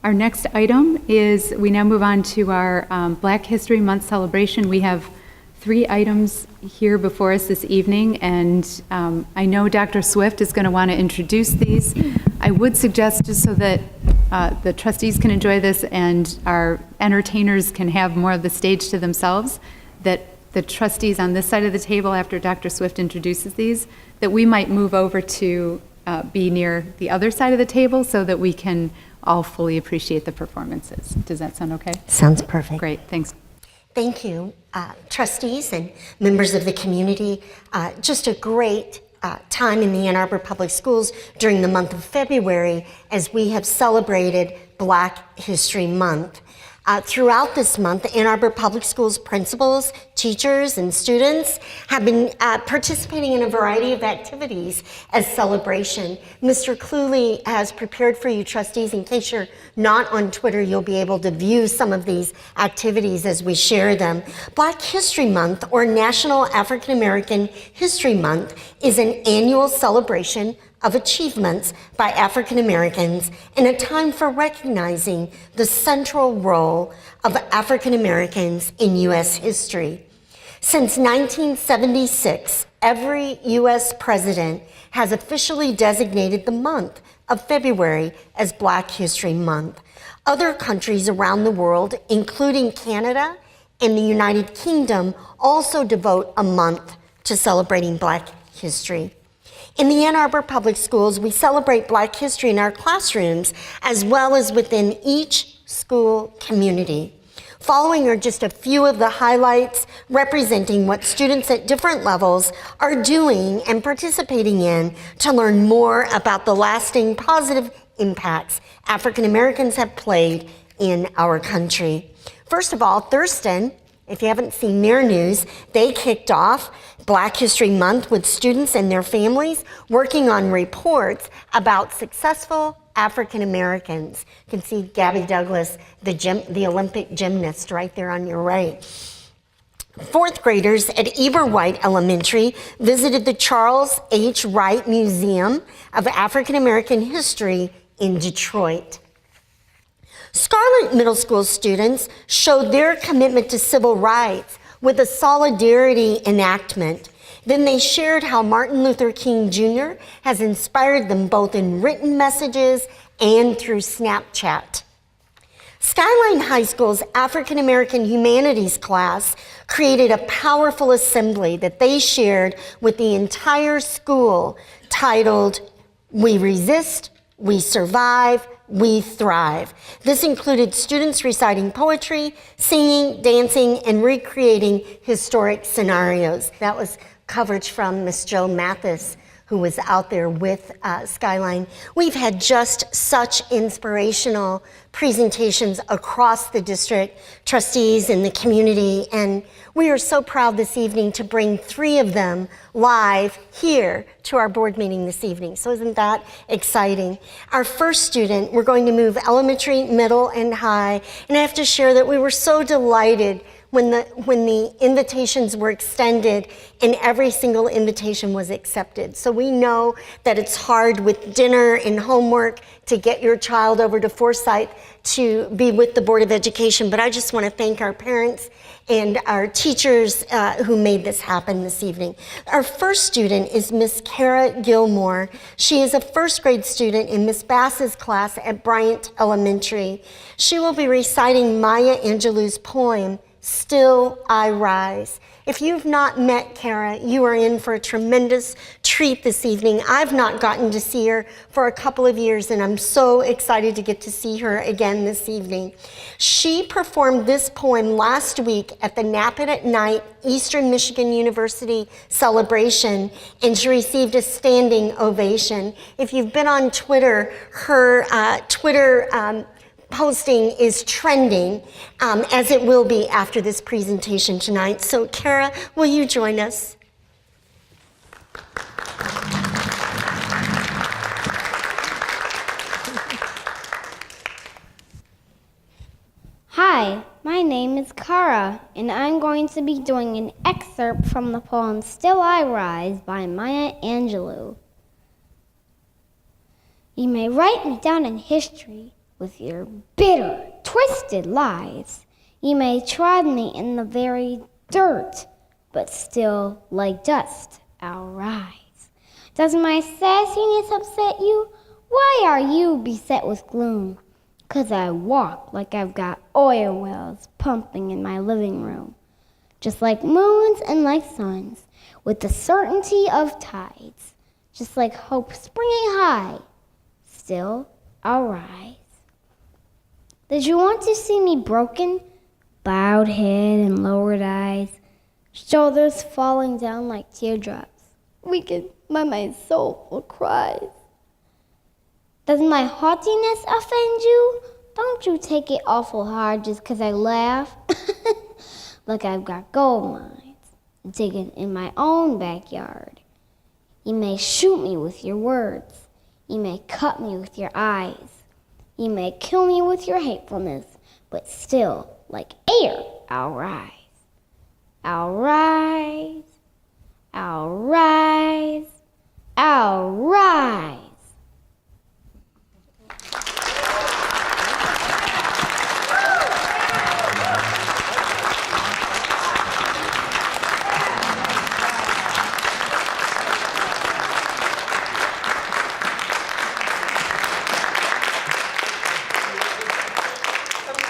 Our next item is, we now move on to our Black History Month celebration. We have 3 items here before us this evening, and I know Dr. Swift is going to want to introduce these. I would suggest, just so that the trustees can enjoy this and our entertainers can have more of the stage to themselves, that the trustees on this side of the table, after Dr. Swift introduces these, that we might move over to be near the other side of the table so that we can all fully appreciate the performances. Does that sound okay? Sounds perfect. Great, thanks. Thank you, trustees and members of the community. Just a great time in the Ann Arbor Public Schools during the month of February as we have celebrated Black History Month. Throughout this month, Ann Arbor Public Schools principals, teachers, and students have been participating in a variety of activities as celebration. Mr. Cluley has prepared for you, trustees, in case you're not on Twitter, you'll be able to view some of these activities as we share them. Black History Month, or National African American History Month, is an annual celebration of achievements by African Americans and a time for recognizing the central role of African Americans in U.S. history. Since 1976, every U.S. president has officially designated the month of February as Black History Month. Other countries around the world, including Canada and the United Kingdom, also devote a month to celebrating Black history. In the Ann Arbor Public Schools, we celebrate Black history in our classrooms as well as within each school community. Following are just a few of the highlights representing what students at different levels are doing and participating in to learn more about the lasting positive impacts African Americans have played in our country. First of all, Thurston, if you haven't seen their news, they kicked off Black History Month with students and their families working on reports about successful African Americans. You can see Gabby Douglas, the Olympic gymnast, right there on your right. 4th graders at Eber White Elementary visited the Charles H. Wright Museum of African American History in Detroit. Scarlett Middle School students showed their commitment to civil rights with a solidarity enactment. Then they shared how Martin Luther King Jr. has inspired them both in written messages and through Snapchat. Skyline High School's African American Humanities class created a powerful assembly that they shared with the entire school titled, "We Resist, We Survive, We Thrive." This included students reciting poetry, singing, dancing, and recreating historic scenarios. That was coverage from Miss Jo Mathis, who was out there with Skyline. We've had just such inspirational presentations across the district, trustees and the community, and we are so proud this evening to bring 3 of them live here to our board meeting this evening. So isn't that exciting? Our first student, we're going to move elementary, middle, and high, and I have to share that we were so delighted when the invitations were extended and every single invitation was accepted. So we know that it's hard with dinner and homework to get your child over to Forsyth to be with the Board of Education, but I just want to thank our parents and our teachers who made this happen this evening. Our first student is Miss Khara Gilmore. She is a 1st grade student in Miss Bass's class at Bryant Elementary. She will be reciting Maya Angelou's poem, "Still I Rise." If you've not met Khara, you are in for a tremendous treat this evening. I've not gotten to see her for a couple of years, and I'm so excited to get to see her again this evening. She performed this poem last week at the Nap It at Night Eastern Michigan University celebration, and she received a standing ovation. If you've been on Twitter, her Twitter posting is trending, as it will be after this presentation tonight. So Khara, will you join us? Hi, my name is Khara, and I'm going to be doing an excerpt from the poem Still I Rise by Maya Angelou. You may write me down in history, with your bitter, twisted lies. You may trod me in the very dirt, but still, like dust, I'll rise. Does my sassiness upset you? Why are you beset with gloom? 'Cause I walk like I've got oil wells pumping in my living room, just like moons and like suns, with the certainty of tides, just like hope springing high. Still, I'll rise. Did you want to see me broken? Bowed head and lowered eyes, shoulders falling down like teardrops, weakened by my soulful cries. Does my haughtiness offend you? Don't you take it awful hard just 'cause I laugh. Like I've got gold mines digging in my own backyard. You may shoot me with your words. You may cut me with your eyes. You may kill me with your hatefulness, but still, like air, I'll rise. I'll rise. I'll rise. I'll rise.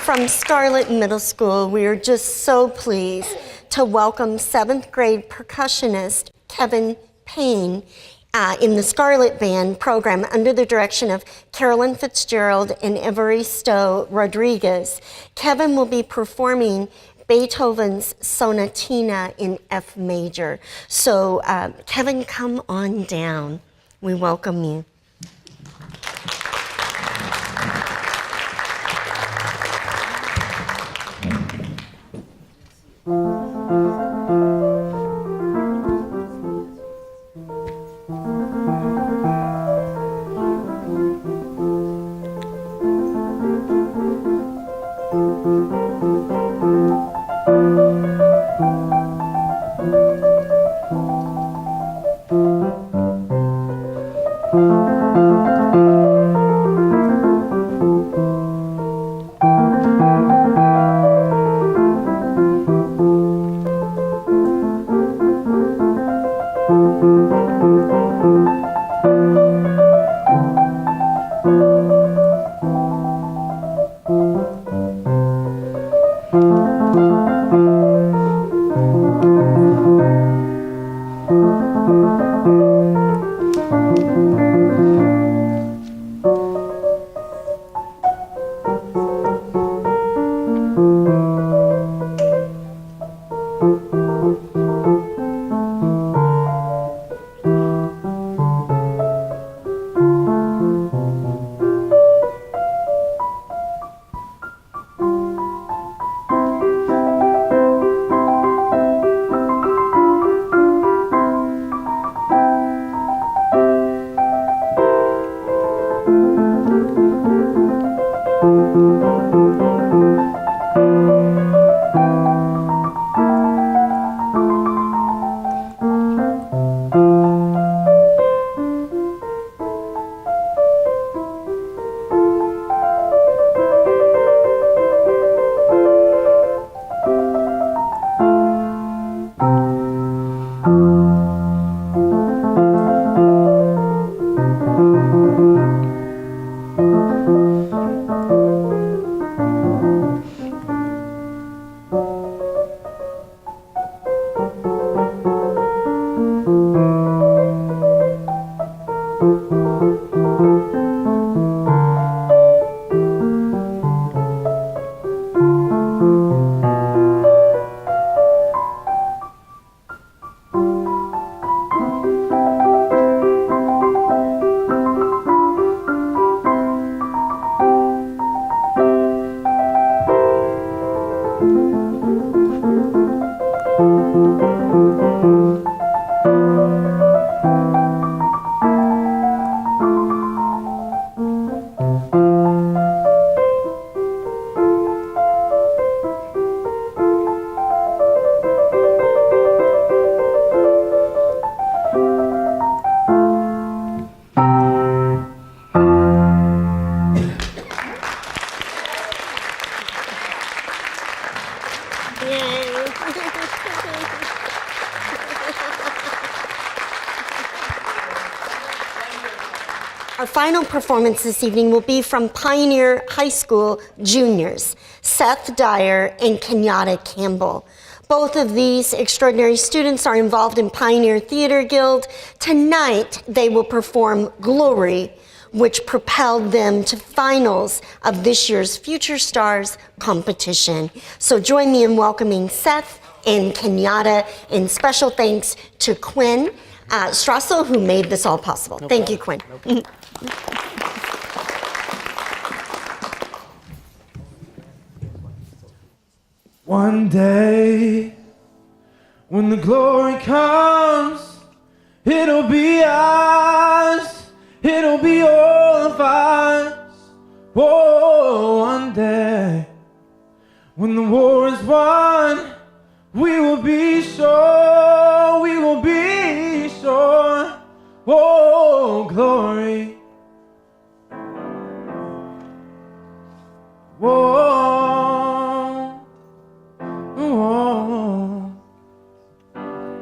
From Scarlett Middle School, we are just so pleased to welcome 7th grade percussionist Kevin Payne in the Scarlett Band program under the direction of Carolyn Fitzgerald and Evaristo Rodriguez. Kevin will be performing Beethoven's Sonatina in F major. So Kevin, come on down. We welcome you. Our final performance this evening will be from Pioneer High School juniors, Seth, Dyer, and Kenyatta, Campbell. Both of these extraordinary students are involved in Pioneer Theater Guild. Tonight, they will perform Glory, which propelled them to finals of this year's Future Stars competition. So join me in welcoming Seth and Kenyatta, and special thanks to Quinn Strassel, who made this all possible. Thank you, Quinn. One day, when the glory comes, it'll be ours, it'll be all of us. Oh, one day, when the war is won, we will be sure, we will be sure. Oh, glory. Whoa. Whoa.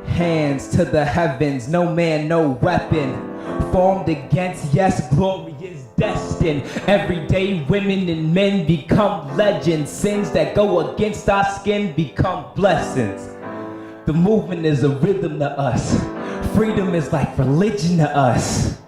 Hands to the heavens, no man, no weapon formed against, yes, glory is destined. Everyday women and men become legends. Sins that go against our skin become blessings. The movement is a rhythm to us. Freedom is like religion to us.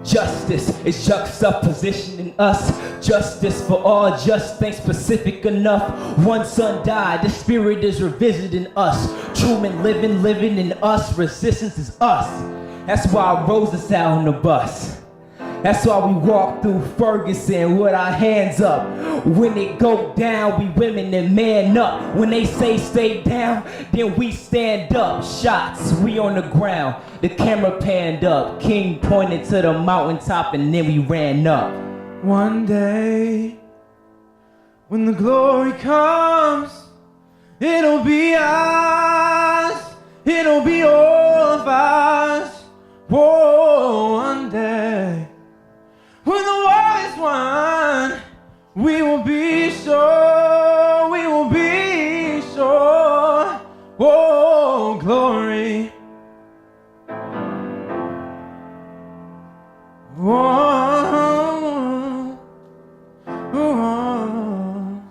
Justice is juxtapositioning us. Justice for all, just ain't specific enough. One son died, the spirit is revisiting us. Truman living in us. Resistance is us. That's why I rose us out on the bus. That's why we walk through Ferguson with our hands up. When it go down, we women and man up. When they say stay down, then we stand up. Shots, we on the ground. The camera panned up. King pointed to the mountaintop and then we ran up. One day, when the glory comes, it'll be ours, it'll be all of us. Whoa, one day, when the war is won, we will be sure, we will be sure. Oh, glory. Oh, oh.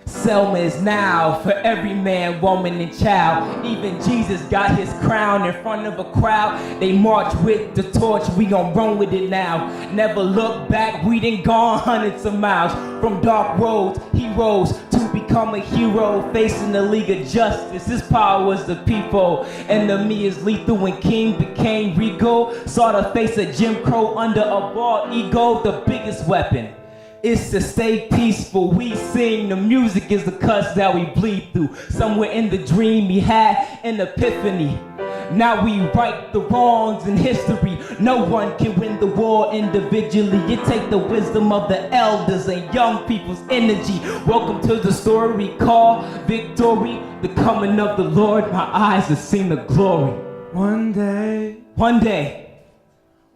Selma is now for every man, woman, and child. Even Jesus got his crown in front of a crowd. They march with the torch, we gon' run with it now. Never look back, we done gone hundreds of miles. From dark roads, he rose to become a hero. Facing the League of Justice, his power was the people. Enemy is lethal when King became regal. Saw the face of Jim Crow under a bald ego. The biggest weapon is to stay peaceful. We sing, the music is the cuts that we bleed through. Somewhere in the dream he had an epiphany. Now we right the wrongs in history. No one can win the war individually. It take the wisdom of the elders and young people's energy. Welcome to the story called Victory, the coming of the Lord. My eyes have seen the glory. One day,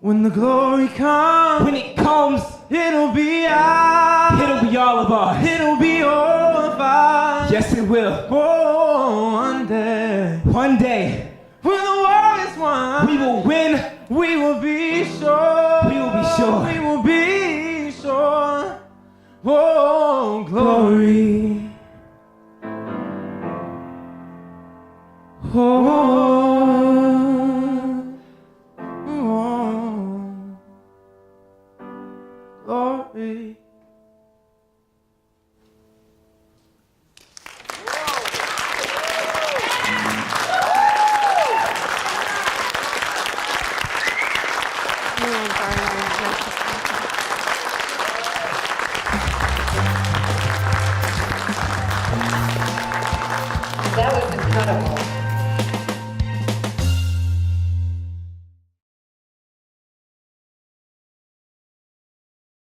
when the glory comes, when it comes, it'll be ours, it'll be all of ours. It'll be all of ours. Yes, it will. Oh, one day, when the war is won, we will win. We will be sure. We will be sure. We will be sure. Oh, glory. Oh, glory.